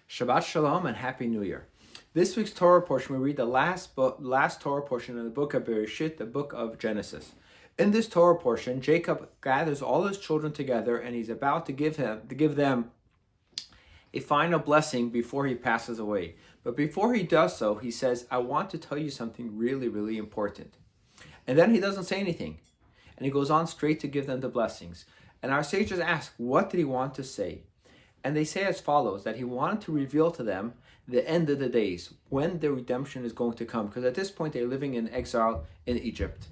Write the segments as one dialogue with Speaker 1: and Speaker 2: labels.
Speaker 1: Shabbat Shalom and Happy New Year. This week's Torah portion, we read the last Torah portion in the book of Bereshit, the book of Genesis. In this Torah portion, Jacob gathers all his children together and he's about to give them a final blessing before he passes away. But before he does so, he says, I want to tell you something really, really important. And then he doesn't say anything. And he goes on straight to give them the blessings. And our sages ask, what did he want to say? And they say as follows, that he wanted to reveal to them the end of the days, when the redemption is going to come. Because at this point, they're living in exile in Egypt.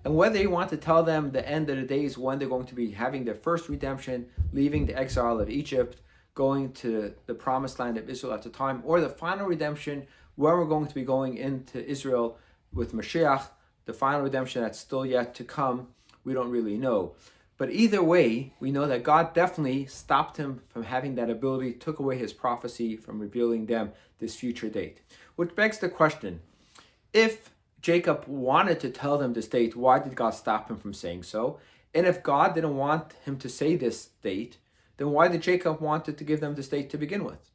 Speaker 1: And whether he wanted to tell them the end of the days, when they're going to be having their first redemption, leaving the exile of Egypt, going to the promised land of Israel at the time, or the final redemption, where we're going to be going into Israel with Mashiach, the final redemption that's still yet to come, we don't really know. But either way, we know that God definitely stopped him from having that ability, took away his prophecy from revealing them this future date. Which begs the question, if Jacob wanted to tell them this date, why did God stop him from saying so? And if God didn't want him to say this date, then why did Jacob wanted to give them this date to begin with?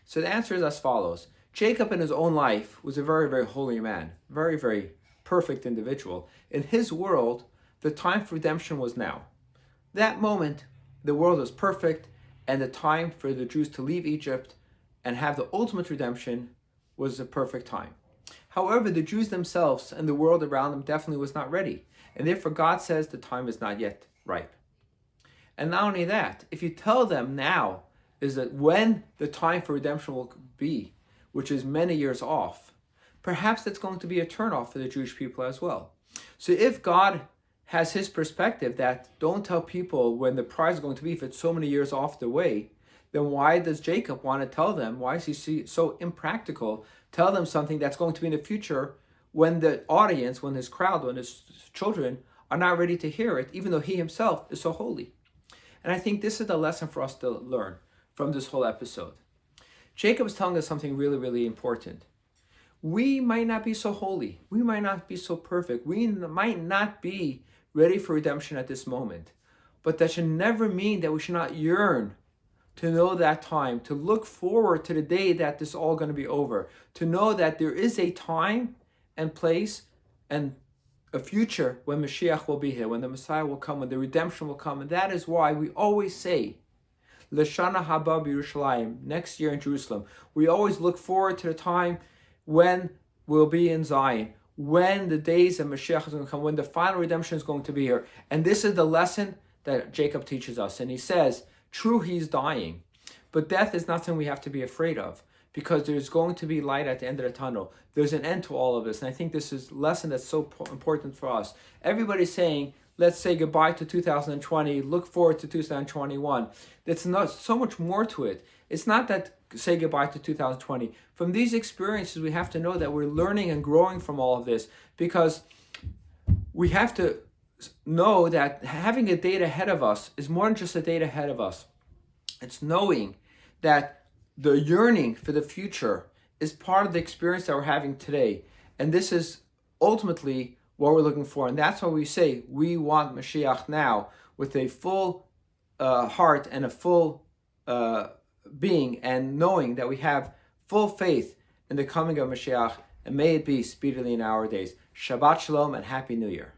Speaker 1: So the answer is as follows. Jacob in his own life was a very, very holy man, very, very perfect individual. In his world, the time for redemption was now. That moment, the world was perfect, and the time for the Jews to leave Egypt and have the ultimate redemption was the perfect time. However, the Jews themselves and the world around them definitely was not ready, and therefore God says the time is not yet ripe. And not only that, if you tell them now is that when the time for redemption will be, which is many years off, perhaps that's going to be a turnoff for the Jewish people as well. So if God has his perspective that don't tell people when the prize is going to be if it's so many years off the way, then why does Jacob want to tell them? Why is he so impractical? Tell them something that's going to be in the future when the audience, when his crowd, when his children are not ready to hear it, even though he himself is so holy. And I think this is the lesson for us to learn from this whole episode. Jacob is telling us something really, really important. We might not be so holy. We might not be so perfect. We might not be ready for redemption at this moment. But that should never mean that we should not yearn to know that time, to look forward to the day that this is all going to be over, to know that there is a time and place and a future when Mashiach will be here, when the Messiah will come, when the redemption will come. And that is why we always say, L'shana haba b'Yerushalayim, next year in Jerusalem. We always look forward to the time when we'll be in Zion, when the days of Mashiach is going to come, when the final redemption is going to be here. And this is the lesson that Jacob teaches us. And he says, true, he's dying, but death is not something we have to be afraid of, because there's going to be light at the end of the tunnel. There's an end to all of this. And I think this is a lesson that's so important for us. Everybody's saying, let's say goodbye to 2020, look forward to 2021. There's not so much more to it. It's not that say goodbye to 2020. From these experiences, we have to know that we're learning and growing from all of this, because we have to know that having a date ahead of us is more than just a date ahead of us. It's knowing that the yearning for the future is part of the experience that we're having today. And this is ultimately what we're looking for. And that's why we say we want Mashiach now, with a full heart and a full being, and knowing that we have full faith in the coming of Mashiach, and may it be speedily in our days. Shabbat Shalom and Happy New Year.